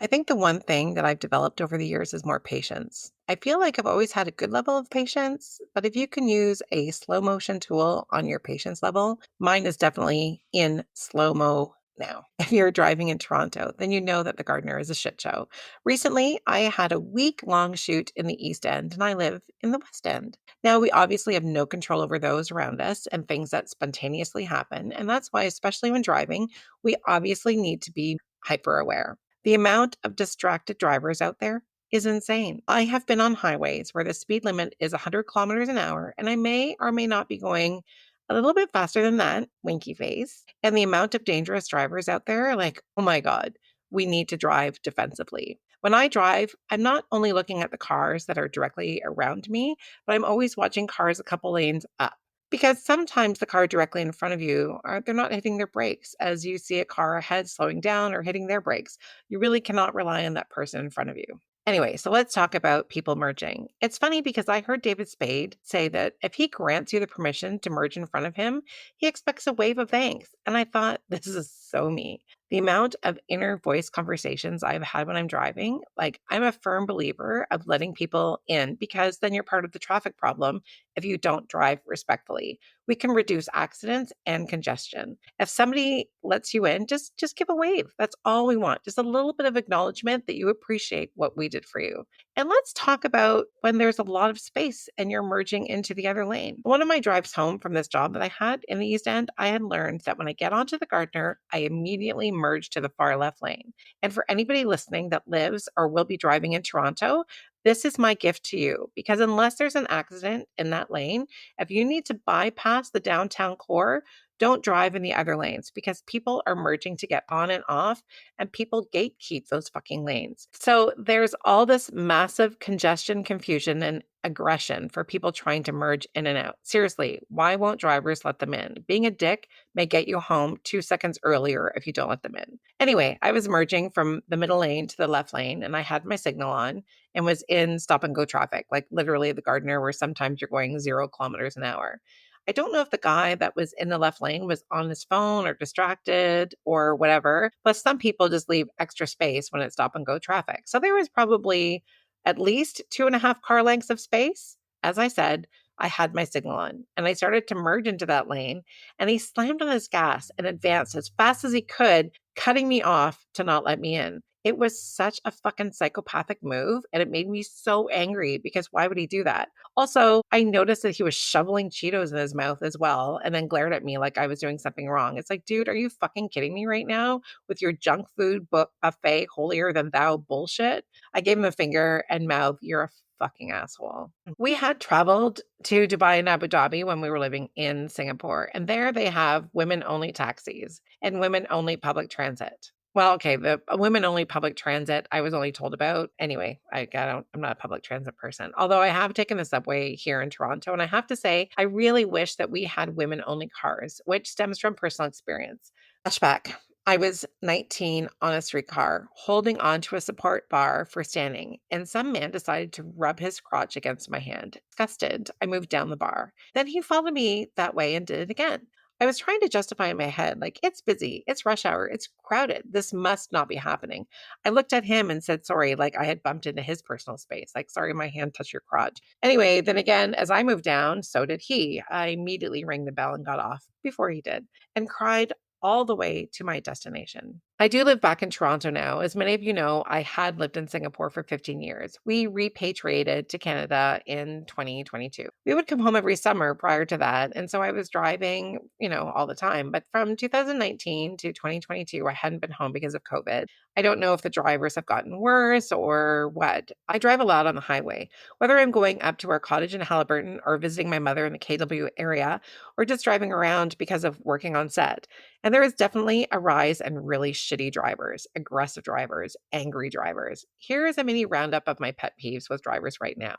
I think the one thing that I've developed over the years is more patience. I feel like I've always had a good level of patience, but if you can use a slow motion tool on your patience level, mine is definitely in slow mo now. If you're driving in Toronto, then you know that the Gardener is a shit show. Recently, I had a week-long shoot in the East End and I live in the West End. Now, we obviously have no control over those around us and things that spontaneously happen. And that's why, especially when driving, we obviously need to be hyper aware. The amount of distracted drivers out there is insane. I have been on highways where the speed limit is 100 kilometers an hour, and I may or may not be going a little bit faster than that, winky face. And the amount of dangerous drivers out there, like, oh my God, we need to drive defensively. When I drive, I'm not only looking at the cars that are directly around me, but I'm always watching cars a couple lanes up. Because sometimes the car directly in front of you, they're not hitting their brakes as you see a car ahead slowing down or hitting their brakes. You really cannot rely on that person in front of you. Anyway, so let's talk about people merging. It's funny because I heard David Spade say that if he grants you the permission to merge in front of him, he expects a wave of thanks. And I thought, this is so me. The amount of inner voice conversations I've had when I'm driving, like I'm a firm believer of letting people in because then you're part of the traffic problem if you don't drive respectfully. We can reduce accidents and congestion. If somebody lets you in, just give a wave. That's all we want. Just a little bit of acknowledgement that you appreciate what we did for you. And let's talk about when there's a lot of space and you're merging into the other lane. One of my drives home from this job that I had in the East End, I had learned that when I get onto the Gardner, I immediately merge to the far left lane. And for anybody listening that lives or will be driving in Toronto, this is my gift to you because unless there's an accident in that lane, if you need to bypass the downtown core, don't drive in the other lanes because people are merging to get on and off and people gatekeep those fucking lanes. So there's all this massive congestion, confusion, and aggression for people trying to merge in and out. Seriously, why won't drivers let them in? Being a dick may get you home 2 seconds earlier if you don't let them in. Anyway, I was merging from the middle lane to the left lane and I had my signal on and was in stop and go traffic, like literally the Gardner, where sometimes you're going 0 kilometers an hour. I don't know if the guy that was in the left lane was on his phone or distracted or whatever. Plus, some people just leave extra space when it's stop and go traffic. So there was probably at least 2.5 car lengths of space. As I said, I had my signal on and I started to merge into that lane and he slammed on his gas and advanced as fast as he could, cutting me off to not let me in. It was such a fucking psychopathic move and it made me so angry because why would he do that? Also, I noticed that he was shoveling Cheetos in his mouth as well and then glared at me like I was doing something wrong. It's like, dude, are you fucking kidding me right now with your junk food buffet holier than thou bullshit? I gave him a finger and mouth, you're a fucking asshole. We had traveled to Dubai and Abu Dhabi when we were living in Singapore, and there they have women only taxis and women only public transit. Well, okay, the women only public transit I was only told about. Anyway, I'm not a public transit person. Although I have taken the subway here in Toronto, and I have to say, I really wish that we had women only cars, which stems from personal experience. Flashback. I was 19 on a streetcar holding onto a support bar for standing, and some man decided to rub his crotch against my hand. Disgusted, I moved down the bar. Then he followed me that way and did it again. I was trying to justify in my head, like, it's busy, it's rush hour, it's crowded. This must not be happening. I looked at him and said, sorry, like I had bumped into his personal space. Like, sorry, my hand touched your crotch. Anyway, then again, as I moved down, so did he. I immediately rang the bell and got off before he did and cried all the way to my destination. I do live back in Toronto now. As many of you know, I had lived in Singapore for 15 years. We repatriated to Canada in 2022. We would come home every summer prior to that. And so I was driving, all the time. But from 2019 to 2022, I hadn't been home because of COVID. I don't know if the drivers have gotten worse or what. I drive a lot on the highway, whether I'm going up to our cottage in Halliburton or visiting my mother in the KW area or just driving around because of working on set. And there is definitely a rise in really shitty drivers, aggressive drivers, angry drivers. Here is a mini roundup of my pet peeves with drivers right now.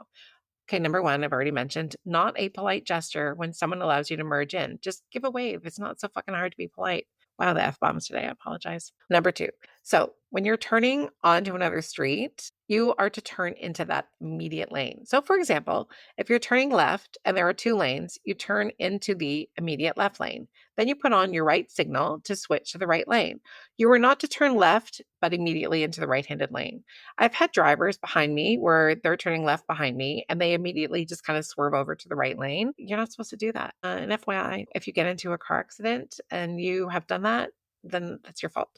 Okay, number one, I've already mentioned, not a polite gesture when someone allows you to merge in. Just give a wave. It's not so fucking hard to be polite. Wow, the F bombs today. I apologize. Number two, So when you're turning onto another street, you are to turn into that immediate lane. So, for example, if you're turning left and there are two lanes, you turn into the immediate left lane. Then you put on your right signal to switch to the right lane. You are not to turn left, but immediately into the right handed lane. I've had drivers behind me where they're turning left behind me and they immediately just kind of swerve over to the right lane. You're not supposed to do that. And FYI, if you get into a car accident and you have done that, then that's your fault.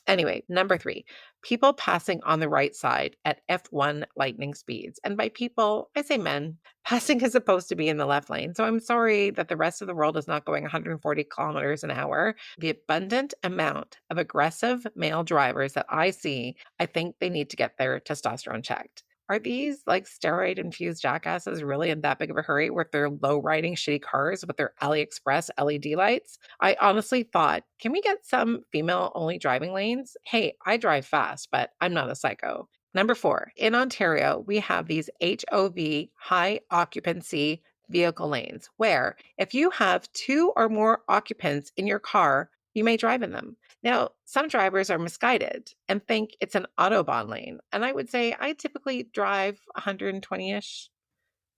Anyway, number 3, people passing on the right side at F1 lightning speeds. And by people, I say men. Passing is supposed to be in the left lane. So I'm sorry that the rest of the world is not going 140 kilometers an hour. The abundant amount of aggressive male drivers that I see, I think they need to get their testosterone checked. Are these like steroid infused jackasses really in that big of a hurry with their low riding shitty cars with their AliExpress LED lights? I honestly thought, can we get some female only driving lanes? Hey, I drive fast, but I'm not a psycho. Number 4, in Ontario, we have these HOV, high occupancy vehicle lanes, where if you have 2 or more occupants in your car, you may drive in them. Now, some drivers are misguided and think it's an Autobahn lane. And I would say I typically drive 120-ish.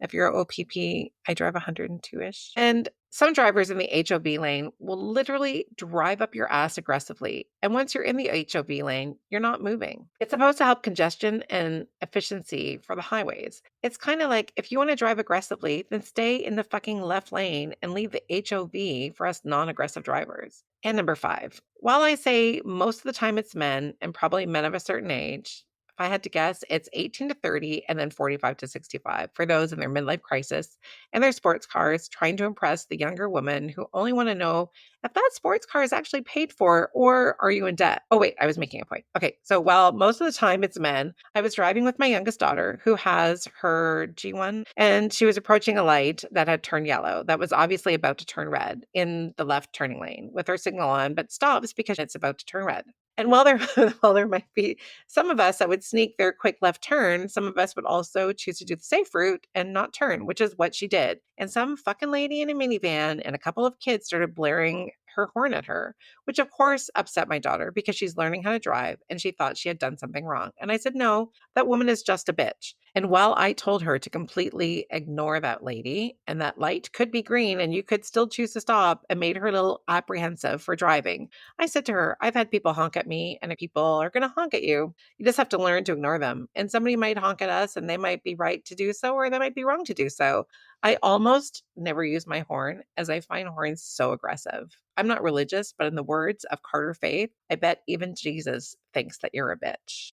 If you're OPP, I drive 102-ish. And some drivers in the HOV lane will literally drive up your ass aggressively. And once you're in the HOV lane, you're not moving. It's supposed to help congestion and efficiency for the highways. It's kind of like if you want to drive aggressively, then stay in the fucking left lane and leave the HOV for us non-aggressive drivers. And number 5, while I say most of the time it's men and probably men of a certain age, if I had to guess, it's 18 to 30 and then 45 to 65 for those in their midlife crisis and their sports cars trying to impress the younger women who only want to know if that sports car is actually paid for or are you in debt? Oh, wait, I was making a point. Okay, so while most of the time it's men, I was driving with my youngest daughter who has her G1 and she was approaching a light that had turned yellow that was obviously about to turn red in the left turning lane with her signal on, but stops because it's about to turn red. And while there, while there might be some of us that would sneak their quick left turn, some of us would also choose to do the safe route and not turn, which is what she did. And some fucking lady in a minivan and a couple of kids started blaring her horn at her, which of course upset my daughter because she's learning how to drive and she thought she had done something wrong. And I said, no, that woman is just a bitch. And while I told her to completely ignore that lady and that light could be green and you could still choose to stop and made her a little apprehensive for driving, I said to her, I've had people honk at me and people are going to honk at you. You just have to learn to ignore them. And somebody might honk at us and they might be right to do so or they might be wrong to do so. I almost never use my horn as I find horns so aggressive. I'm not religious, but in the words of Carter Faith, I bet even Jesus thinks that you're a bitch.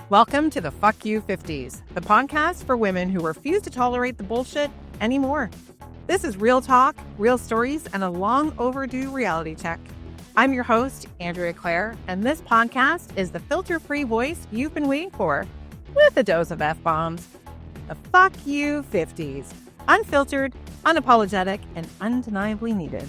Welcome to the Fuck You 50s, the podcast for women who refuse to tolerate the bullshit anymore. This is real talk, real stories, and a long overdue reality check. I'm your host, Andrea Claire, and this podcast is the filter-free voice you've been waiting for, with a dose of F-bombs. The Fuck You 50s. Unfiltered, unapologetic, and undeniably needed.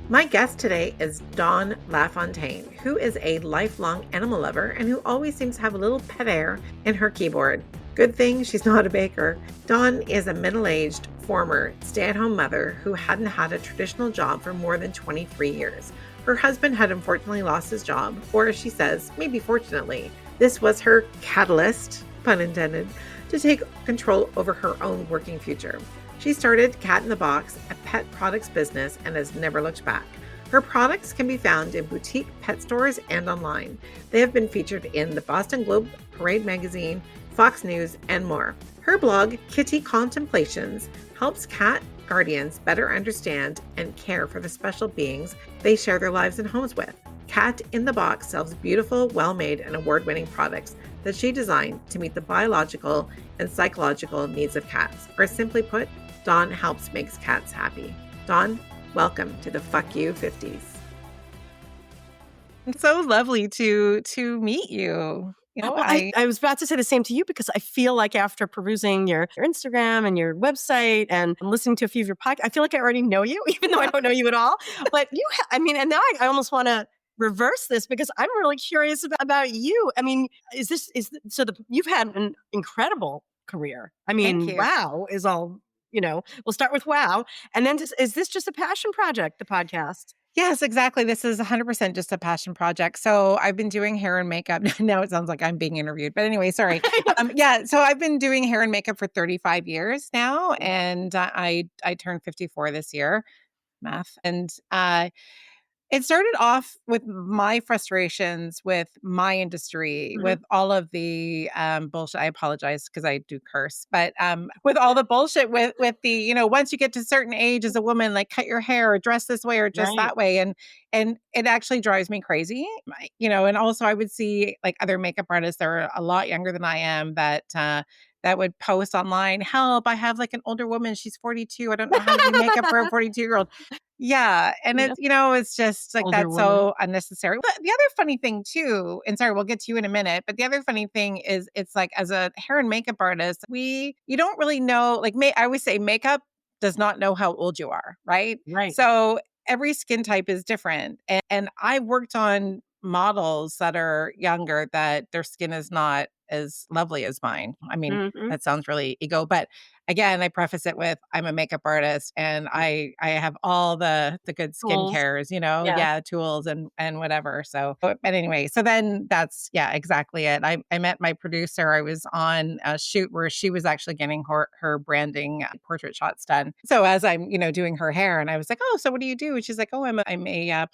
My guest today is Dawn LaFontaine, who is a lifelong animal lover and who always seems to have a little pet air in her keyboard. Good thing she's not a baker. Dawn is a middle-aged, former stay-at-home mother who hadn't had a traditional job for more than 23 years. Her husband had unfortunately lost his job, or as she says, maybe fortunately. This was her catalyst, pun intended, to take control over her own working future. She started Cat in the Box, a pet products business, and has never looked back. Her products can be found in boutique pet stores and online. They have been featured in the Boston Globe, Parade Magazine, Fox News, and more. Her blog, Kitty Contemplations, helps cat guardians better understand and care for the special beings they share their lives and homes with. Cat in the Box sells beautiful, well-made, and award-winning products that she designed to meet the biological and psychological needs of cats. Or simply put, Dawn helps make cats happy. Dawn, welcome to the Fuck You 50s. It's so lovely to meet you. You know, Well, I was about to say the same to you because I feel like after perusing your Instagram and your website and listening to a few of your podcasts, I feel like I already know you, even though I don't know you at all. But and now I almost want to reverse this because I'm really curious about you. I mean, you've had an incredible career. I mean, wow is all, we'll start with wow. And then is this just a passion project, the podcast? Yes, exactly. This is 100% just a passion project. So I've been doing hair and makeup. Now it sounds like I'm being interviewed. But anyway, sorry. Yeah, so I've been doing hair and makeup for 35 years now, and I turned 54 this year, math. And it started off with my frustrations with my industry, Mhm. with all of the bullshit. I apologize because I do curse, but with all the bullshit with the, once you get to a certain age as a woman, like cut your hair or dress this way or just Right. that way, and it actually drives me crazy. And also I would see like other makeup artists that are a lot younger than I am that would post online, help, I have like an older woman, she's 42. I don't know how to do makeup for a 42-year-old. Yeah, and Yeah. it's just like Older that's woman. so unnecessary. But the other funny thing too, and sorry, we'll get to you in a minute, but the other funny thing is it's like as a hair and makeup artist, you don't really know, like I always say makeup does not know how old you are, right? Right. So every skin type is different. And I've worked on models that are younger that their skin is not as lovely as mine. I mean, Mhm. that sounds really ego, but again, I preface it with I'm a makeup artist and I have all the good Tools. skincares, Yeah. yeah, tools and whatever. So, but anyway, so then that's yeah, exactly it. I met my producer. I was on a shoot where she was actually getting her branding portrait shots done. So as I'm doing her hair, and I was like, oh, so what do you do? And she's like, oh, I'm a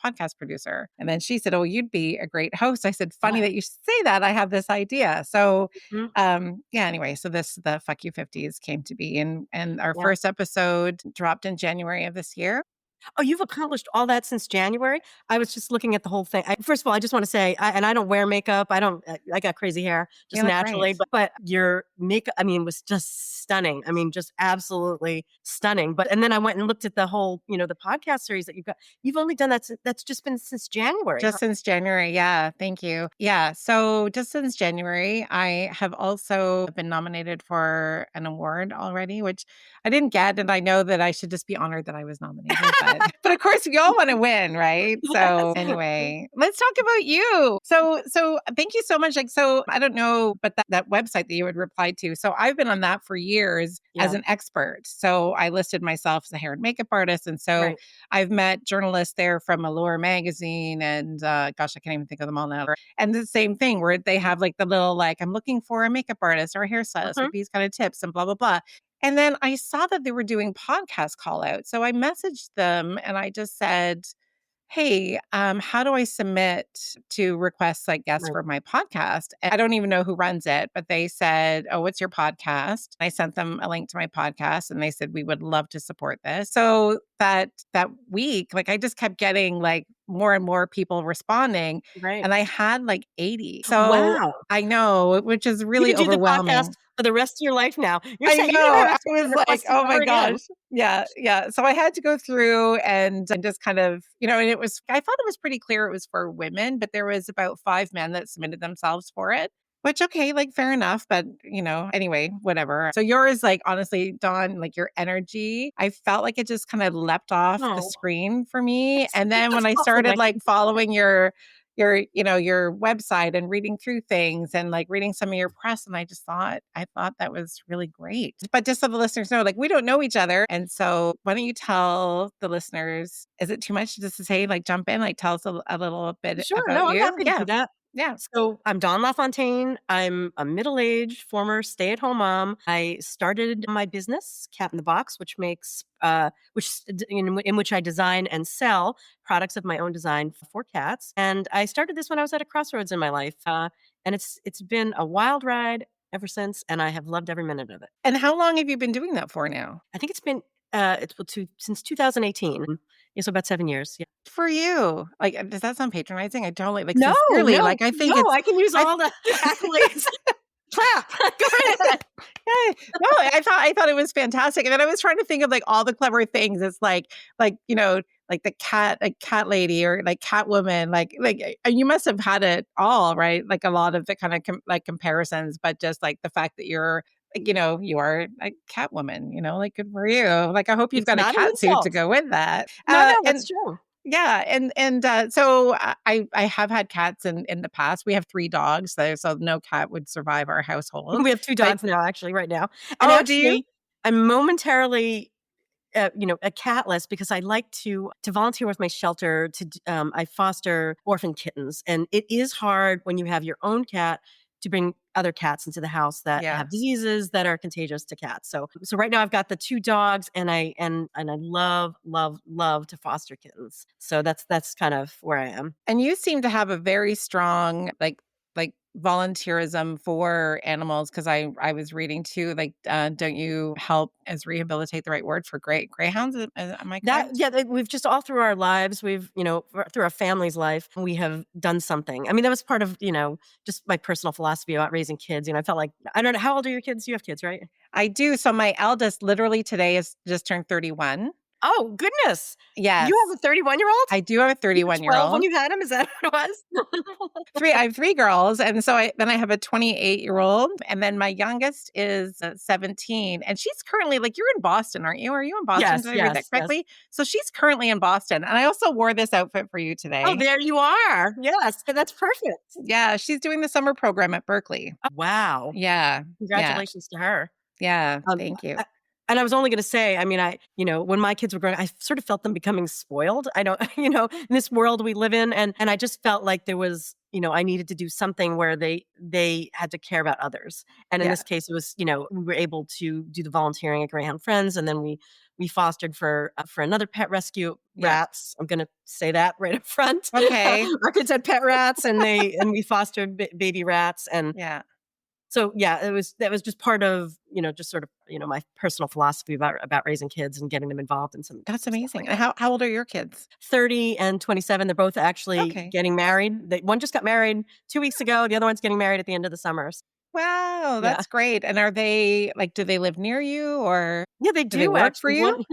podcast producer. And then she said, oh, you'd be a great host. I said, funny that you should say that. I have this idea. So Mhm. yeah, anyway, so the Fuck You 50s came to be, and our Yeah. first episode dropped in January of this year. Oh, you've accomplished all that since January? I was just looking at the whole thing. First of all, I just wanna say, I don't wear makeup. I got crazy hair You just look naturally, great. but your makeup, I mean, was just stunning. I mean, just absolutely stunning. But and then I went and looked at the whole, the podcast series that you've got. You've only done that that's just been since January, huh? Just since January, yeah, thank you. Yeah, so just since January, I have also been nominated for an award already, which I didn't get, and I know that I should just be honored that I was nominated, but but of course we all want to win, right? So Yes. anyway, let's talk about you. So thank you so much. Like, so I don't know, but that website that you had replied to. So I've been on that for years as Yeah, an expert. So I listed myself as a hair and makeup artist, and so right. I've met journalists there from Allure magazine and gosh, I can't even think of them all now. And the same thing where they have like the little like, I'm looking for a makeup artist or a hairstylist Mhm. with these kind of tips and blah, blah, blah. And then I saw that they were doing podcast call out. So I messaged them and I just said, hey, how do I submit to request like guests Right. for my podcast? And I don't even know who runs it, but they said, oh, what's your podcast? I sent them a link to my podcast and they said, we would love to support this. So that week, like I just kept getting like more and more people responding Right. and I had like 80. So Wow. I know, which is You really could do the podcast overwhelming. for the rest of your life now. You're I saying you never know. have I to get was like, requested "Oh my ever again. gosh." Yeah, yeah. So I had to go through and just kind of, and I thought it was pretty clear it was for women, but there was about 5 men that submitted themselves for it, which okay, like fair enough, but anyway, whatever. So yours, like honestly, Dawn, like your energy, I felt like it just kind of leapt off the Oh, screen for me. And then when that's I awfully started nice of like you to say. following your website and reading through things and like reading some of your press, and I thought that was really great. But just so the listeners know, like we don't know each other, and so why don't you tell the listeners, is it too much just to say like jump in, like tell us a little bit Sure, about no, I'm you? happy to do Yeah, that. yeah. So I'm Dawn LaFontaine. I'm a middle-aged former stay-at-home mom. I started my business, Cat in the Box, which makes in which I design and sell products of my own design for cats. And I started this when I was at a crossroads in my life, and it's been a wild ride ever since, and I have loved every minute of it. And how long have you been doing that for now? I think it's been since 2018. Yeah, so about 7 years. Yeah. For you. Like, does that sound patronizing? I don't like No, sincerely, no, like I think no. it's I can use I all the accolades. Clap. Go right ahead. Yeah. No, I thought it was fantastic. And then I was trying to think of like all the clever things. It's like, like the cat, like cat lady or like cat woman, like you must have had it all, right? Like a lot of the kind of like comparisons, but just like the fact that you're like, you are a cat woman, like good for you. Like I hope you've It's got a not an cat suit to insult. go with that. No, no, that's And true. yeah, and so I have had cats in the past. We have 3 dogs, so no cat would survive our household. We have 2 But dogs now, actually, right now. And oh, do you? actually, I'm momentarily a catless because I like to volunteer with my shelter. I foster orphan kittens, and it is hard when you have your own cat to bring other cats into the house that Yeah. have diseases that are contagious to cats. So right now I've got the 2 dogs, and I love to foster kittens. So that's kind of where I am. And you seem to have a very strong, like, volunteerism for animals, because I was reading too, like, don't you help is rehabilitate the right word for greyhounds? Am I That correct? yeah, we've just all through our lives, through our family's life, we have done something. I mean, that was part of, just my personal philosophy about raising kids. I felt like I don't know, how old are your kids? You have kids, right? I do. So my eldest literally today is just turned 31. Oh, goodness. You have Yes. a 31-year-old? I do have a You were 12 when 31-year-old. you had him? Is that what it was? 3 I have 3 girls, and so I have a 28-year-old, and then my youngest is, 17, and she's currently like, you're in Boston, aren't you? Are you in Boston? Yes, Did I read that yes, yes. correctly? So she's currently in Boston, and I also wore this outfit for you Oh, today. there you are. Yes, that's perfect. Yeah, she's doing the summer program at Berkeley. Oh, wow. Yeah, yeah, Congratulations to her. yeah, Um, thank you. I and I was only gonna say, I mean, when my kids were growing, I sort of felt them becoming spoiled. I don't in this world we live in, and I just felt like there was, I needed to do something where they had to care about others. And in Yeah, this case, it was, we were able to do the volunteering at Greyhound Friends, and then we fostered for another pet rescue, yeah. rats. I'm gonna say that right up front. Okay, Our kids had pet rats, and we fostered baby rats, and yeah, so, yeah, that was just part of, just sort of, my personal philosophy about raising kids and getting them involved in that's some stuff amazing. like And that. how old are your kids? 30 and 27, they're both actually Okay. getting married. One just got married 2 weeks ago, the other one's getting married at the end of the summer. Wow, Yeah. that's great. And are they like, do they live near you, or Yeah, they do they do work for actually. you?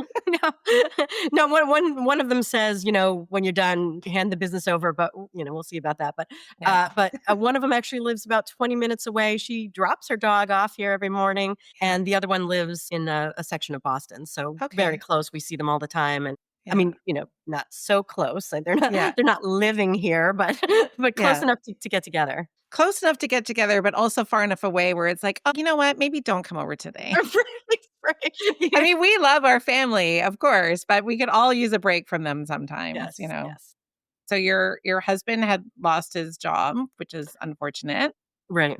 No, no. One of them says, when you're done, hand the business over. But we'll see about that. But Yeah. one of them actually lives about 20 minutes away. She drops her dog off here every morning, Yeah. and the other one lives in a section of Boston, so very Okay. close. We see them all the time, and I Yeah. mean, not so close. Like, they're not Yeah. they're not living here, but but close Yeah. enough to get together. Close enough to get together, but also far enough away where it's like, "Oh, you know what? Maybe don't come over today." Right. I Yeah. mean, we love our family, of course, but we could all use a break from them sometimes, you Yes. know? Yes. So your husband had lost his job, which is unfortunate. Right.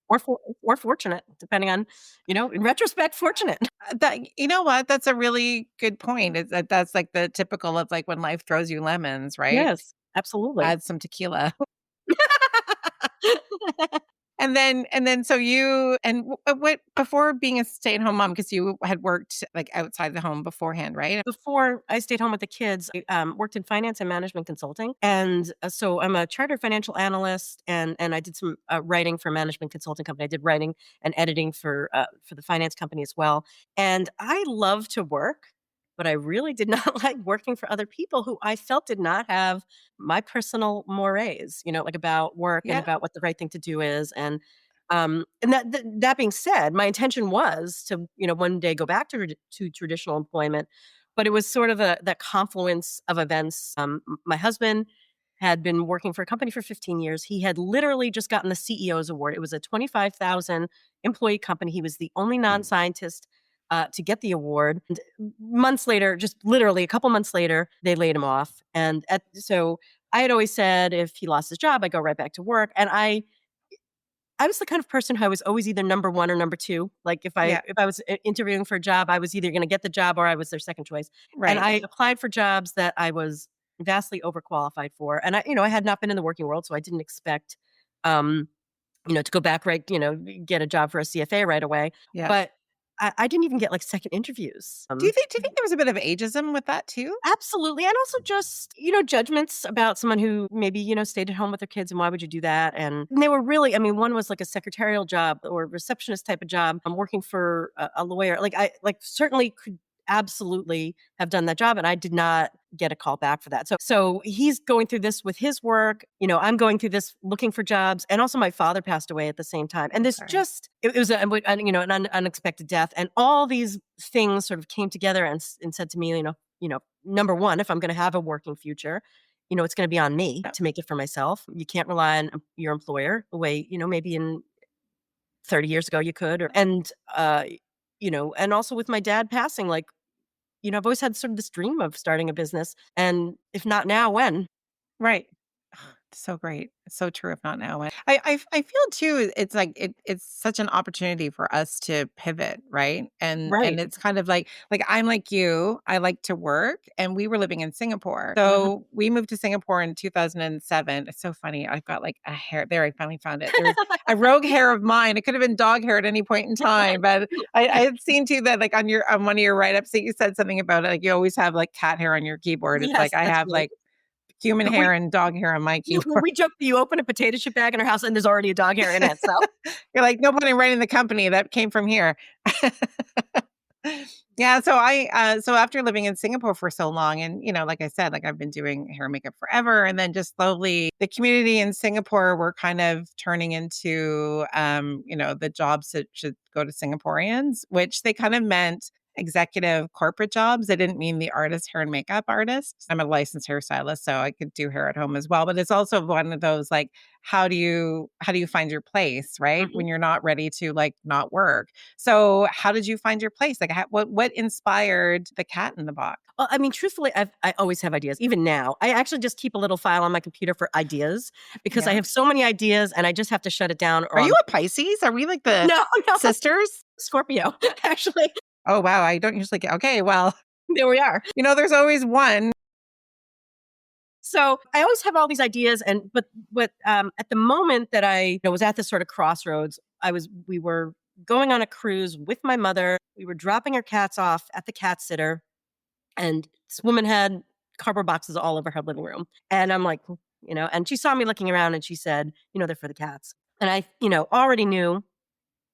Or fortunate, depending on, in retrospect, fortunate. That you know what? That's a really good point. Is that that's like the typical of like when life throws you lemons, right? Yes, absolutely. Add some tequila. And then so you and what before being a stay-at-home mom, because you had worked like outside the home beforehand, right? Before I stayed home with the kids, I worked in finance and management consulting, and so I'm a chartered financial analyst, and I did some writing for a management consulting company. I did writing and editing for the finance company as well, and I love to work, but I really did not like working for other people who I felt did not have my personal mores, like about work and Yeah. about what the right thing to do is, and that being said, my intention was to, one day go back to traditional employment, but it was sort of that confluence of events. My husband had been working for a company for 15 years. He had literally just gotten the CEO's award. It was a 25,000 employee company. He was the only non-scientist to get the award. And months later, just literally a couple months later, they laid him off. So I had always said if he lost his job, I'd go right back to work. And I was the kind of person who I was always either number 1 or number 2. Like, Yeah. if I was interviewing for a job, I was either gonna get the job or I was their second choice. And Right. I applied for jobs that I was vastly overqualified for. And I had not been in the working world, so I didn't expect, um, to go back get a job for a CFA right away. Yeah. But I didn't even get, like, second interviews. Do you think there was a bit of ageism with that too? Absolutely, and also just, judgments about someone who maybe, stayed at home with their kids, and why would you do that? And they were really, I mean, one was like a secretarial job or receptionist type of job. I'm working for a lawyer. Like, I certainly could absolutely have done that job, and I did not get a call back for that. So he's going through this with his work. I'm going through this looking for jobs, and also my father passed away at the same time. And I'm this sorry. just it was an unexpected death, and all these things sort of came together and said to me, number one, if I'm going to have a working future, it's going to be on me Yeah. to make it for myself. You can't rely on your employer the way, maybe in 30 years ago you could. And also with my dad passing, like, I've always had sort of this dream of starting a business. And if not now, when? Right. So great. It's so true, if not now. I feel too, it's like it's such an opportunity for us to pivot, right? And Right. it's kind of like I'm like you, I like to work, and we were living in Singapore. Mhm. So we moved to Singapore in 2007. It's so funny. I've got like a hair there, I finally found it. There was a rogue hair of mine. It could have been dog hair at any point in time, but I had seen too that like on one of your write-ups that you said something about it, like you always have like cat hair on your keyboard. It's like Yes, I that's have right. like human hair We and dog hair on my keyboard. we joke that you open a potato chip bag in our house and there's already a dog hair in it. So You're like, "No point in writing the company, that came from here." Yeah, so after living in Singapore for so long and, like I said, like I've been doing hair and makeup forever, and then just slowly the community in Singapore were kind of turning into, the jobs that should go to Singaporeans, which they kind of meant executive corporate jobs. They didn't mean the artist, hair and makeup artist. I'm a licensed hairstylist, so I could do hair at home as well, but it's also one of those, like, how do you find your place, right? Mhm. When you're not ready to, like, not work. So, how did you find your place? Like, what inspired the cat in the box? Well, I mean, truthfully, I always have ideas. Even now, I actually just keep a little file on my computer for ideas because I Yeah. have so many ideas and I just have to shut it down or Are you I'm a Pisces? Are we like the no, no, sisters? Scorpio. Actually, Oh, wow, I don't usually get okay, well, there we are. there's always one. So I always have all these ideas, and but at the moment that I was at this sort of crossroads, we were going on a cruise with my mother. We were dropping our cats off at the cat sitter, and this woman had cardboard boxes all over her living room, and I'm like, and she saw me looking around, and she said, they're for the cats, and I, already knew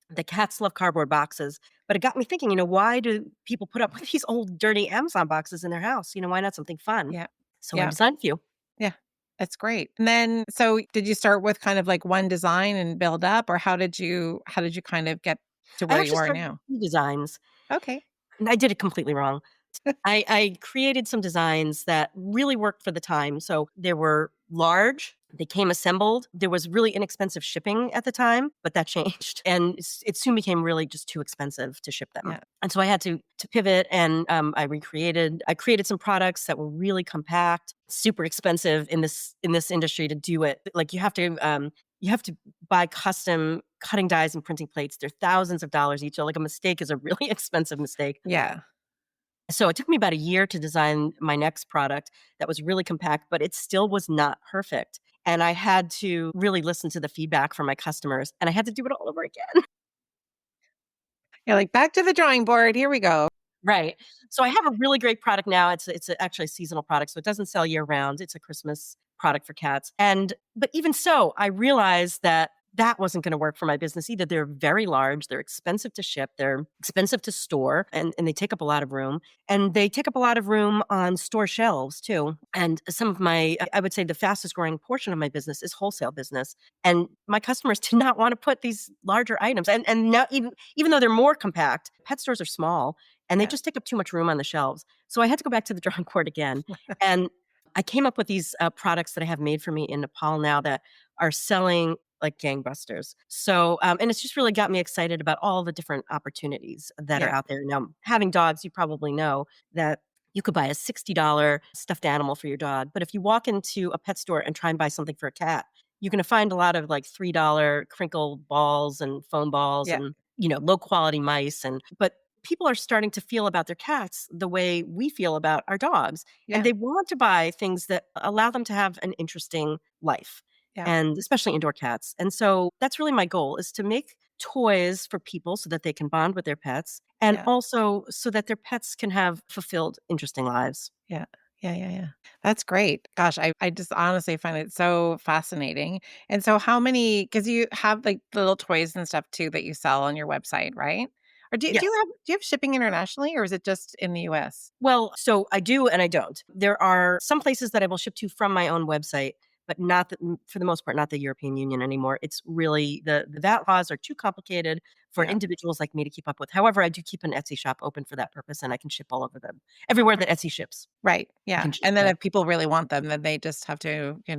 the cats love cardboard boxes, but it got me thinking, why do people put up with these old dirty Amazon boxes in their house? Why not something fun? Yeah. So I Yeah. designed a few. Yeah. That's great. And then so did you start with kind of like one design and build up, or how did you kind of get to I where you actually are started now? with designs, Okay. and I did it completely wrong. I created some designs that really worked for the time. So they were large, they came assembled. There was really inexpensive shipping at the time, but that changed. And it soon became really just too expensive to ship them. Yeah. And so I had to pivot and I created some products that were really compact, super expensive in this industry to do it. Like you have to buy custom cutting dies and printing plates. They're thousands of dollars each. So like a mistake is a really expensive mistake. Yeah. So it took me about a year to design my next product that was really compact, but it still was not perfect. And I had to really listen to the feedback from my customers and I had to do it all over again. You're like, "Back to the drawing board. Here we go." Right. So I have a really great product now. Actually a seasonal product, so it doesn't sell year round. It's a Christmas product for cats. And but even so, I realized that that wasn't going to work for my business either. They're very large, they're expensive to ship, they're expensive to store, and they take up a lot of room. And they take up a lot of room on store shelves too. And some of my I would say the fastest growing portion of my business is wholesale business. And my customers did not want to put these larger items. And now even though they're more compact, pet stores are small and they Yeah. just take up too much room on the shelves. So I had to go back to the drawing board again. And I came up with these products that I have made for me in Nepal now that are selling like gangbusters. So, and it's just really got me excited about all the different opportunities that are Yeah. out there. Now, having dogs, you probably know that you could buy a $60 stuffed animal for your dog. But if you walk into a pet store and try and buy something for a cat, you're going to find a lot of like $3 crinkle balls and foam balls Yeah. and, low quality mice. But people are starting to feel about their cats the way we feel about our dogs. And Yeah. they want to buy things that allow them to have an interesting life Yeah. and especially indoor cats. And so that's really my goal is to make toys for people so that they can bond with their pets and Yeah. also so that their pets can have fulfilled, interesting lives. Yeah. Yeah, yeah, yeah. That's great. Gosh, I just honestly find it so fascinating. And so how many, because you have like little toys and stuff too that you sell on your website, right? Or do, do you Yes. have do you have shipping internationally, or is it just in the US? Well, so I do and I don't. There are some places that I will ship to from my own website, but not for the most part, not the European Union anymore. It's really the VAT laws are too complicated for Yeah. individuals like me to keep up with. However, I do keep an Etsy shop open for that purpose, and I can ship all over them. Everywhere that Etsy ships, Right. I Yeah. can ship And then there. if people really want them, then they just have to, pay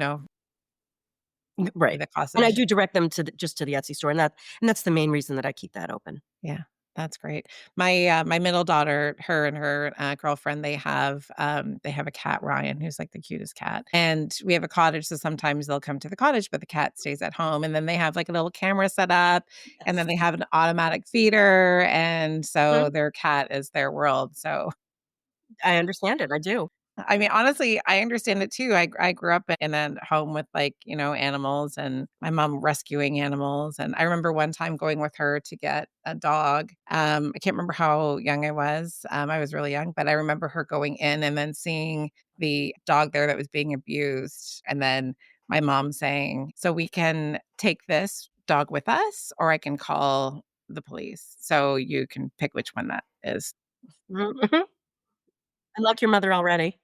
Right. the cost And of I do direct them to just to the Etsy store, and that's the main reason that I keep that open. yeah. That's great. My middle daughter, her and her, girlfriend, they have a cat, Ryan, who's, like, the cutest cat, and we have a cottage, so sometimes they'll come to the cottage, but the cat stays at home, and then they have, like, a little camera set up, and then Yes. they have an automatic feeder, and Mhm. so their cat is their world, so I understand it. I do. I mean, honestly, I understand it too. I grew up in a home with, like, animals, and my mom rescuing animals, and I remember one time going with her to get a dog. I can't remember how young I was. I was really young, but I remember her going in and then seeing the dog there that was being abused, and then my mom saying, "So we can take this dog with us, or I can call the police. So you can pick which one that is." Mhm. I like your mother already.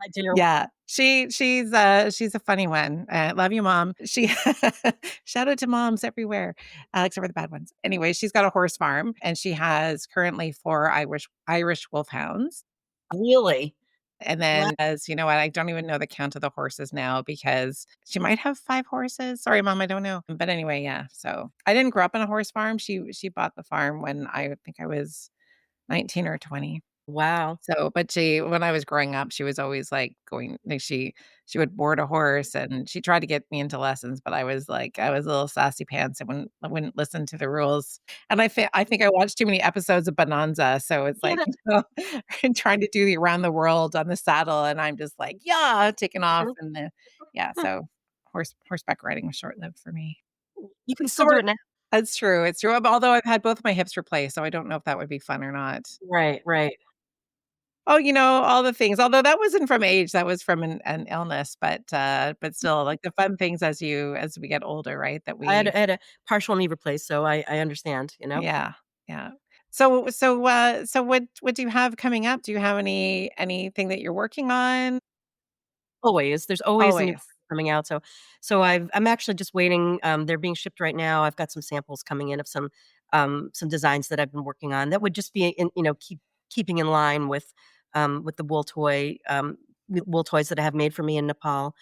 I do. Yeah, she's a funny one. Love you, mom. She shout out to moms everywhere, except for the bad ones. Anyway, she's got a horse farm, and she has currently 4 Irish wolfhounds. Really? And Wow. then as you know what, I don't even know the count of the horses now because she might have 5 horses. Sorry, mom, I don't know. But anyway, yeah. So I didn't grow up on a horse farm. She bought the farm when I think I was 19 or 20. Wow. So, but she when I was growing up, she was always, like, going like, she would board a horse, and she tried to get me into lessons, but I was a little sassy pants. I wouldn't listen to the rules, and I think I watched too many episodes of Bonanza, so it's Yeah. like, and trying to do the around the world on the saddle, and I'm just like, "Yeah," taking off, Mhm. and the yeah, so horseback riding was short-lived for me. You can still do Sort it now. It's true, it's true, although I've had both my hips replaced, so I don't know if that would be fun or not. Right, right. Oh, all the things, although that wasn't from age, that was from an illness, but still, like, the fun things as we get older, right, that we I had a partial knee replaced, so I understand, you know? yeah, yeah. So what do you have coming up? Do you have anything that you're working on? Always. There's always a new Always. product coming out, so I'm actually just waiting, they're being shipped right now. I've got some samples coming in of some designs that I've been working on that would just be in keeping in line with the wool toys that I have made for me in Nepal.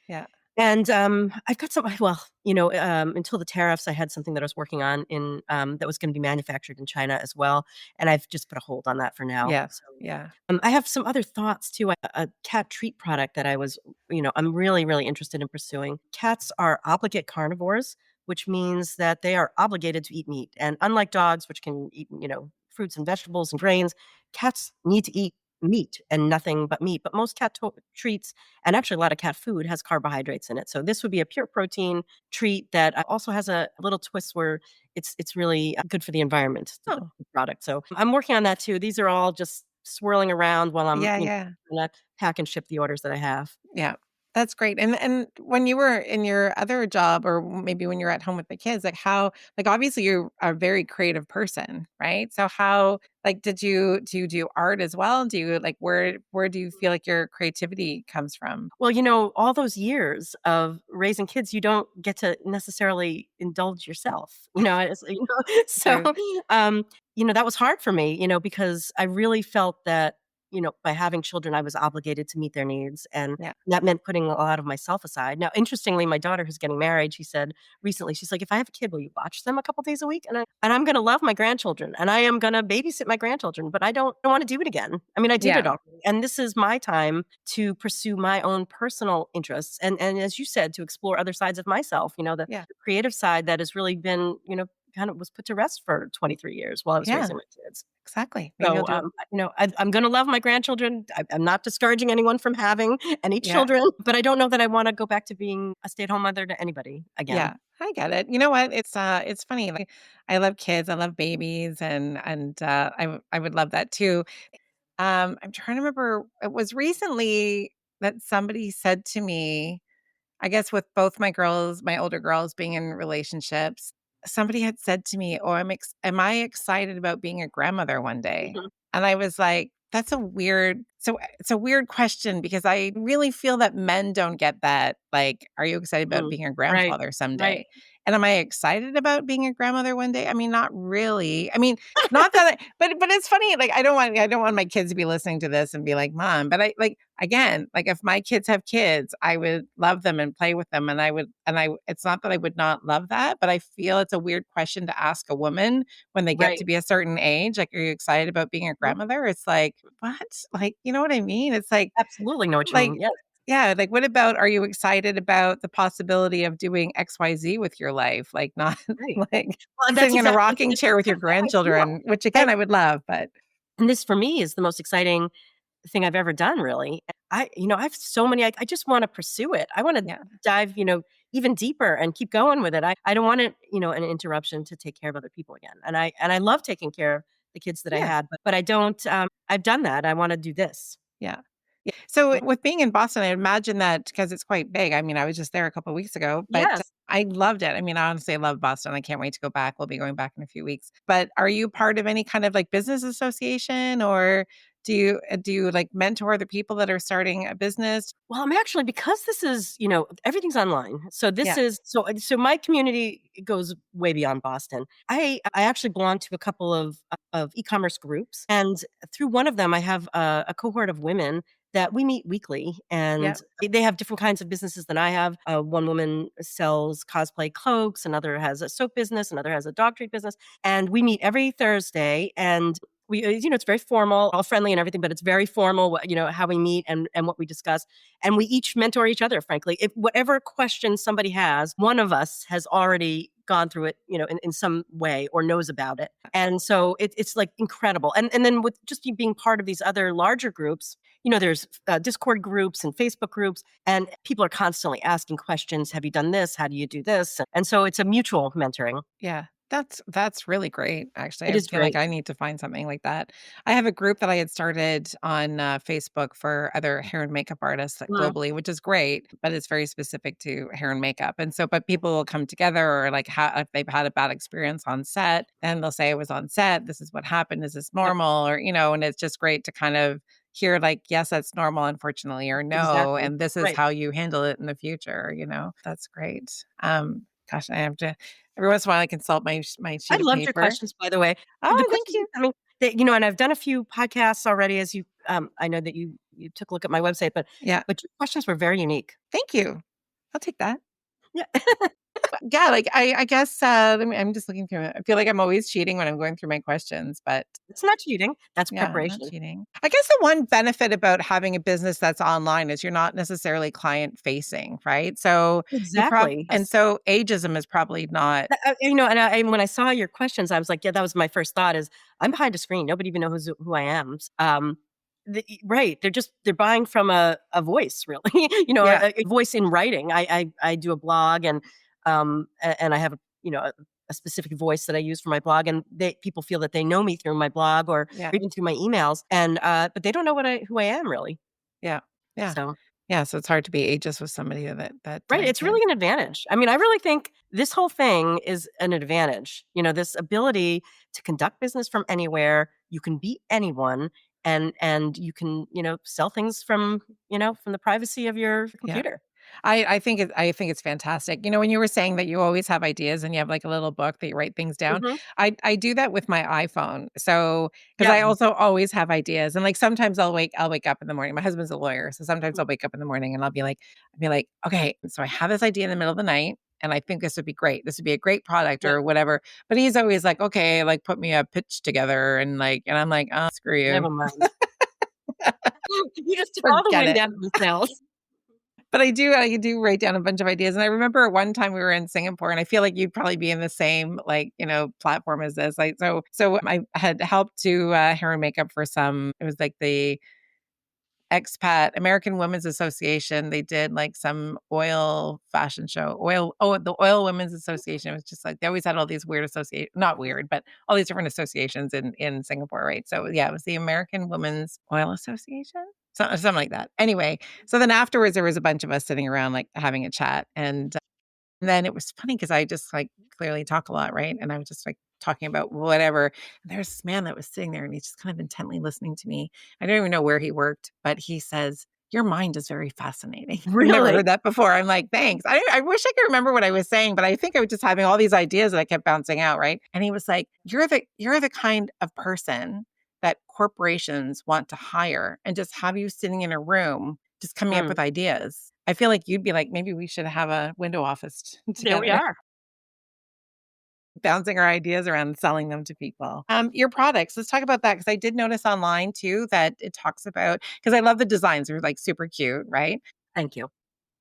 Yeah, And, I've got some well, until the tariffs, I had something that I was working on that was gonna be manufactured in China as well, and I've just put a hold on that for now. yeah, So, yeah, I have some other thoughts too. A cat treat product that I'm really, really interested in pursuing. Cats are obligate carnivores, which means that they are obligated to eat meat. And unlike dogs, which can eat, fruits and vegetables and grains, cats need to eat meat and nothing but meat. But most treats, and actually a lot of cat food, has carbohydrates in it. So this would be a pure protein treat that also has a little twist where it's really good for the environment, the Oh, product. So I'm working on that too. These are all just swirling around while yeah, yeah. trying to pack and ship the orders that I have. Yeah, that's great. And when you were in your other job or maybe when you're at home with the kids, like, obviously you're a very creative person, right? So how like, do you do art as well? Do you like, where do you feel like your creativity comes from? Well, all those years of raising kids, you don't get to necessarily indulge yourself, so, True. um, that was hard for me, because I really felt that, by having children, I was obligated to meet their needs, and Yeah. that meant putting a lot of myself aside. Now, interestingly, my daughter who's getting married, she said recently, she's like, "If I have a kid, will you watch them a couple days a week?" And I'm gonna love my grandchildren, and I am gonna babysit my grandchildren, but I don't wanna do it again. I mean, I did it Yeah. already, and this is my time to pursue my own personal interests and as you said, to explore other sides of myself, Yeah. the creative side that has really been, kind of was put to rest for 23 years while I was Yeah. raising my kids. Exactly. Maybe you'll So, do it. I'm gonna love my grandchildren. I'm not discouraging anyone from having any Yeah. children, but I don't know that I wanna go back to being a stay-at-home mother to anybody again. Yeah. I get it. You know what? It's funny. Like, I love kids. I love babies, and I would love that too. I'm trying to remember. It was recently that somebody said to me, I guess with both my older girls being in relationships, somebody had said to me, "Oh, am I excited about being a grandmother one day?" Mhm. And I was like, "That's a weird So it's a weird question because I really feel that men don't get that. Like, are you excited about Mm. being a Right. grandfather Right. someday? And am I excited about being a grandmother one day? I mean, not really. I mean, not that I, but it's funny. Like, I don't want my kids to be listening to this and be like, Mom, but I like, again, like if my kids have kids, I would love them and play with them. And I would, and I, it's not that I would not love that, but I feel it's a weird question to ask a woman when they get to Right. be a certain age. Like, are you excited about being a Mhm. grandmother? It's like, what? Like, you know what I mean? It's Absolutely know what you like, mean. Yes. yeah, like, what about, are you excited about the possibility of doing XYZ with your life? Like, not Right. like Well, and that's sitting in a exactly rocking it's chair with your exactly how I feel. grandchildren, which again, And I would love, but and this for me is the most exciting thing I've ever done, really. I have so many, I just wanna pursue it. I wanna yeah, dive, even deeper and keep going with it. I don't want it, an interruption to take care of other people again. And I love taking care of the kids that I yeah. had, but I don't, I've done that. I wanna do this. Yeah. Yeah. So Yeah. with being in Boston, I imagine that because it's quite big. I mean, I was just there a couple of weeks ago, but Yes. I loved it. I mean, I honestly love Boston. I can't wait to go back. We'll be going back in a few weeks. But are you part of any kind of like business association, or do you like mentor the people that are starting a business? Well, I'm actually because this is, everything's online. So this Yeah. is so my community goes way beyond Boston. I actually belong to a couple of e-commerce groups, and through one of them I have a cohort of women that we meet weekly, and Yeah. they have different kinds of businesses than I have. One woman sells cosplay cloaks, another has a soap business, another has a dog treat business, and we meet every Thursday, and it's very formal, all friendly and everything, but it's very formal, how we meet and what we discuss. And we each mentor each other, frankly. If whatever question somebody has, one of us has already gone through it, in some way or knows about it. And so it's like incredible. And then with just you being part of these other larger groups, there's Discord groups and Facebook groups, and people are constantly asking questions. Have you done this? How do you do this? And so it's a mutual mentoring. Yeah. That's really great, actually. It I is feel like great. I need to find something like that. I have a group that I had started on Facebook for other hair and makeup artists like, Mhm. globally, which is great, but it's very specific to hair and makeup. And so, but people will come together, or like if they've had a bad experience on set, then they'll say, I was on set. This is what happened. Is this Yep, normal? Or, and it's just great to kind of hear like, yes, that's normal, unfortunately, or no. exactly. And this is Right. how you handle it in the future. That's great. Gosh, I have to every once in a while, I consult my I sheet of loved your paper. questions, by the way. The Oh, thank questions you you. sent me that and I've done a few podcasts already as you I know that you took a look at my website, but Yeah, your questions were very unique. thank you. I'll take that. Yeah. But yeah, like, I guess, I'm just looking through it. I feel like I'm always cheating when I'm going through my questions, but It's not cheating. That's yeah, not preparation. cheating. I guess the one benefit about having a business that's online is you're not necessarily client facing, right? So Exactly. Yes. so ageism is probably not. And when I saw your questions, I was like, yeah, that was my first thought is I'm behind a screen. Nobody even knows who I am. Right. They're buying from a voice, really, Yeah, a voice in writing. I do a blog and I have a specific voice that I use for my blog, and people feel that they know me through my blog or yeah, even through my emails, and but they don't know who I am really. yeah, yeah. So Yeah, so it's hard to be ageist with somebody right, it's can't. really an advantage. I mean, I really think this whole thing is an advantage. This ability to conduct business from anywhere. You can be anyone, and you can sell things from the privacy of your Yeah. computer. I think it's fantastic. When you were saying that you always have ideas and you have like a little book that you write things down, Hmm. I do that with my iPhone. So because Yeah. I also always have ideas, and like sometimes I'll wake up in the morning. My husband's a lawyer, so sometimes Mm. I'll wake up in the morning and I'll be like, okay, so I have this idea in the middle of the night. And I think this would be great. This would be a great product Yep. or whatever. But he's always like, okay, like put me a pitch together and I'm like, oh, screw you. Never mind. You just took all the Forget wind it. out of the sails. But I do write down a bunch of ideas, and I remember one time we were in Singapore, and I feel like you'd probably be in the same, like, platform as this, like, so I had helped do, hair and makeup for it was like the expat American Women's Association. They did, like, some oil fashion show, the Oil Women's Association. It was just like they always had all these weird associate not weird, but all these different associations in Singapore, right? So, yeah, it was the American Women's Oil Association? Something like that. Anyway, so then afterwards, there was a bunch of us sitting around, like, having a chat, and And then it was funny because I just like clearly talk a lot, right? And I was just like talking about whatever. And there's this man that was sitting there and he's just kind of intently listening to me. I don't even know where he worked, but he says, "Your mind is very fascinating." I've never Really? heard that before. I'm like, thanks. I wish I could remember what I was saying, but I think I was just having all these ideas that I kept bouncing out, right? And he was like, you're the kind of person that corporations want to hire and just have you sitting in a room just coming up Mm, with ideas. I feel like you'd be like, "Maybe we should have a window office there we together, are. bouncing our ideas around and selling them to people." Your products, let's talk about that because I did notice online too that it talks about because I love the designs, they're, like, super cute, right? Thank you.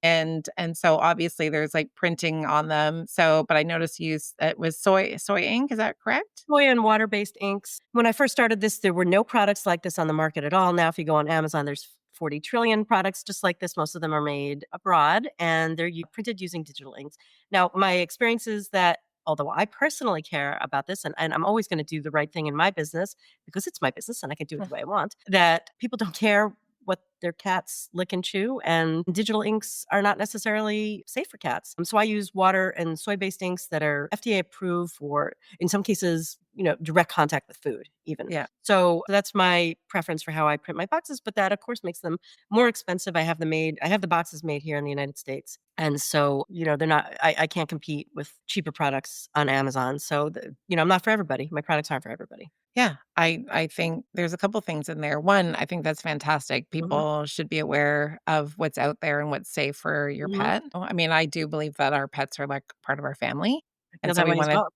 And so obviously there's, like, printing on them, so but I noticed you use it was soy ink, is that correct? Soy and water-based inks. When I first started this, there were no products like this on the market at all. Now, if you go on Amazon, there's 40 trillion products just like this. Most of them are made abroad and they're printed using digital inks. Now, my experience is that although I personally care about this and I'm always going to do the right thing in my business because it's my business and I can do it Mm, the way I want, that people don't care what their cats lick and chew, and digital inks are not necessarily safe for cats. So I use water and soy-based inks that are FDA approved for, in some cases, direct contact with food even. yeah. So that's my preference for how I print my boxes, but that of course makes them more expensive. I have the boxes made here in the United States. And so, they're not I can't compete with cheaper products on Amazon. So I'm not for everybody. My products aren't for everybody. Yeah, I think there's a couple things in there. One, I think that's fantastic. Mhm. People should be aware of what's out there and what's safe for your Mhm. pet. I mean, I do believe that our pets are like part of our family, I and feel so that way as well.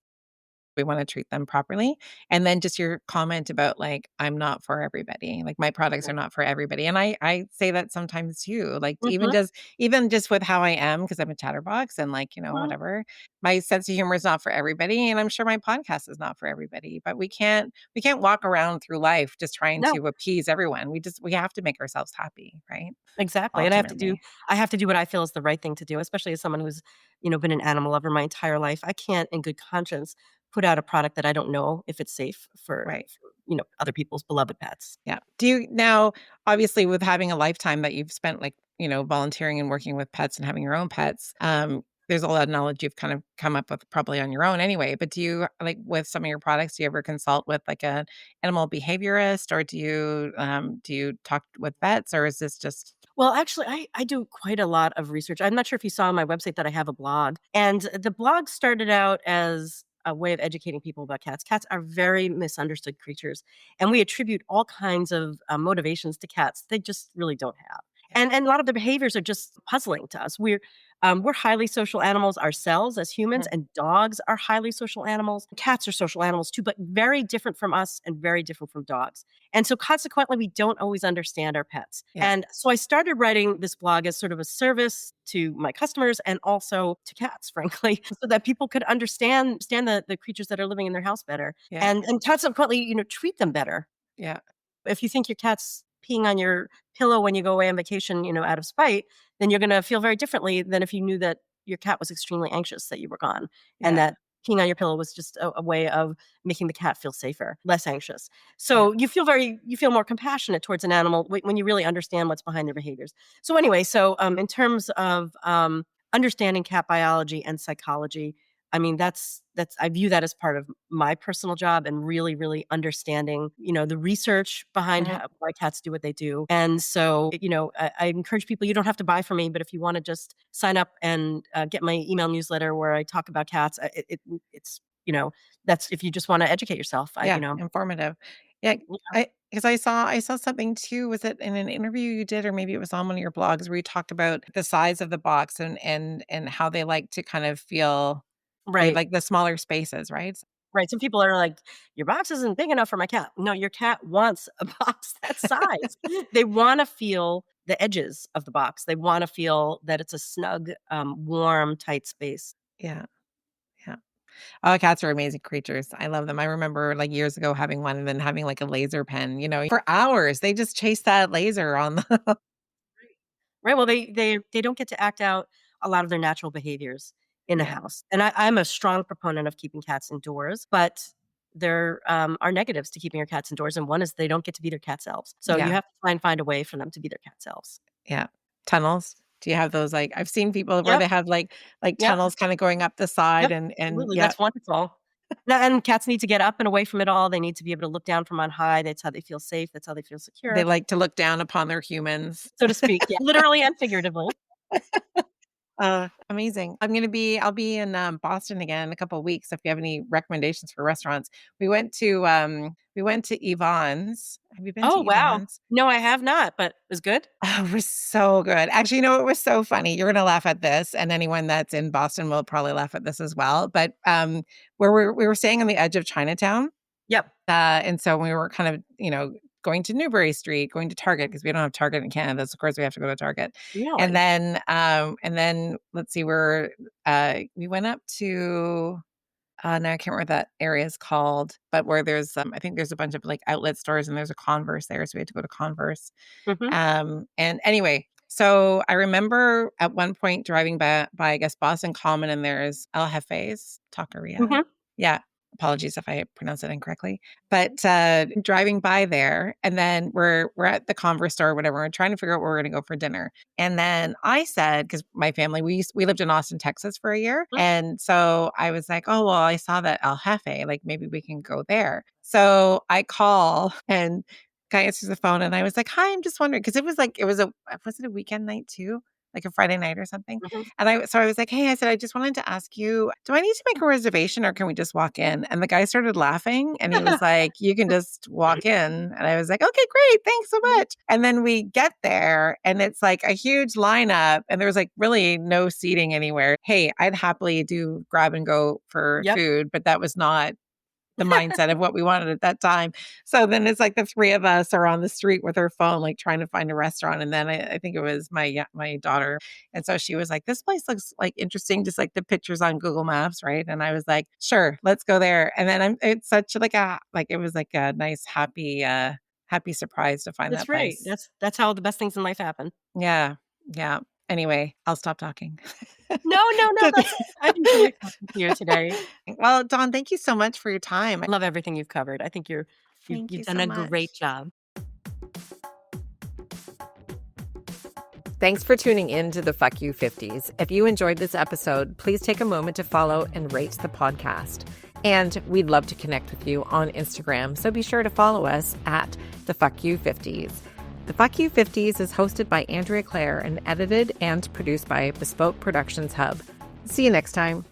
we wanna treat them properly. And then just your comment about, like, I'm not for everybody, like, my products are Right. not for everybody, and I say that sometimes too, like, Mhm. even just with how I am, because 'cause I'm a chatterbox and, like, Mhm. whatever, my sense of humor is not for everybody, and I'm sure my podcast is not for everybody, but we can't walk around through life just trying No. to appease everyone. We have to make ourselves happy, right? Exactly, and Ultimately. I have to do what I feel is the right thing to do, especially as someone who's, been an animal lover my entire life. I can't in good conscience put out a product that I don't know if it's safe Right. for, other people's beloved pets. Yeah. Do you now, obviously, with having a lifetime that you've spent, like, volunteering and working with pets and having your own pets, there's a lot of knowledge you've kind of come up with probably on your own anyway. But do you, like, with some of your products, do you ever consult with like a animal behaviorist or do you talk with vets or is this just Well, actually, I do quite a lot of research. I'm not sure if you saw on my website that I have a blog, and the blog started out as a way of educating people about cats. Cats are very misunderstood creatures, and we attribute all kinds of motivations to cats they just really don't have. yeah. And a lot of their behaviors are just puzzling to us. We're highly social animals ourselves as humans, Mhm. and dogs are highly social animals. Cats are social animals too, but very different from us and very different from dogs. And so consequently, we don't always understand our pets. Yeah. And so I started writing this blog as sort of a service to my customers and also to cats, frankly, so that people could understand the creatures that are living in their house better Yeah. and consequently, treat them better. Yeah. If you think your cat's peeing on your pillow when you go away on vacation, out of spite, then you're gonna feel very differently than if you knew that your cat was extremely anxious that you were gone, and Yeah. that peeing on your pillow was just a way of making the cat feel safer, less anxious. Yeah. So you feel more compassionate towards an animal when you really understand what's behind their behaviors. So anyway, in terms of, understanding cat biology and psychology, I mean, that's I view that as part of my personal job and really, really understanding, the research behind Mhm. why cats do what they do. And so, I encourage people, you don't have to buy from me, but if you want to just sign up and get my email newsletter where I talk about cats, it's, that's if you just want to educate yourself. Yeah. Informative. Yeah. Because I saw something too. Was it in an interview you did, or maybe it was on one of your blogs where you talked about the size of the box and how they like to kind of feel they Right. like the smaller spaces, right? Right. Some people are like, your box isn't big enough for my cat. No, your cat wants a box that size. They want to feel the edges of the box. They want to feel that it's a snug, warm, tight space. Yeah. Yeah. Oh, cats are amazing creatures. I love them. I remember like years ago having one and then having like a laser pen, for hours. They just chase that laser on the Right, well, they don't get to act out a lot of their natural behaviors in a Yeah. house, and I'm a strong proponent of keeping cats indoors, but there, are negatives to keeping your cats indoors, and one is they don't get to be their cat selves, so you Yeah. have to try and find a way for them to be their cat selves. Yeah. Tunnels. Do you have those, like I've seen people where Yep. they have like Yep. tunnels kind of going up the side Yep. and Absolutely. yeah, That's wonderful. No, and cats need to get up and away from it all. They need to be able to look down from on high. That's how they feel safe. That's how they feel they secure, like to look down upon their humans. so to speak. Yeah, literally and figuratively. Amazing. I'll be in Boston again in a couple of weeks. If you have any recommendations for restaurants, we went to Yvonne's. Have you been to Oh, wow. Yvonne's? No, I have not, but it was good? Oh, it was so good. Actually, you know, it was so funny. You're gonna laugh at this, and anyone that's in Boston will probably laugh at this as well. But where we were staying on the edge of Chinatown, Yep. and so we were kind of, going to Newbury Street, going to Target because we don't have Target in Canada. So of course we have to go to Target. Really? And then let's see, we went up to now I can't remember what that area is called, but where there's I think there's a bunch of like outlet stores and there's a Converse there, so we had to go to Converse. Mhm. And anyway, so I remember at one point driving by I guess Boston Common, and there's El Jefe's Taqueria. Mhm. Yeah. Apologies if I pronounce it incorrectly. But driving by there, and then we're at the Converse store or whatever. We're trying to figure out where we're going to go for dinner. And then I said, because my family, we lived in Austin, Texas for a year. Mm. And so I was like, oh, well, I saw that El Jefe, like maybe we can go there. So I call and guy answers the phone and I was like, hi, I'm just wondering, because was it a weekend night too? Like a Friday night or something. Mhm. So I was like, hey, I said, I just wanted to ask you, do I need to make a reservation or can we just walk in? And the guy started laughing and he was like, you can just walk in. And I was like, okay, great. Thanks so much. And then we get there and it's like a huge lineup and there was like really no seating anywhere. Hey, I'd happily do grab and go for Yep. food, but that was not the mindset of what we wanted at that time. So then it's like the three of us are on the street with her phone, like trying to find a restaurant. And then I think it was my daughter. And so she was like, this place looks like interesting, just like the pictures on Google Maps, right? And I was like, sure, let's go there. And then it's such it was like a nice, happy surprise to find That's that right. place. That's how the best things in life happen. Yeah. Yeah. Anyway, I'll stop talking. No, no, no, that's I've enjoyed talking to you today. Well, Dawn, thank you so much for your time. Love everything you've covered. I think Thank you've you done so a great much. job. Thanks for tuning in to the Fuck You 50s. If you enjoyed this episode, please take a moment to follow and rate the podcast. And we'd love to connect with you on Instagram, so be sure to follow us at the Fuck You 50s. The Fuck You 50s is hosted by Andrea Clare and edited and produced by Bespoke Productions Hub. See you next time.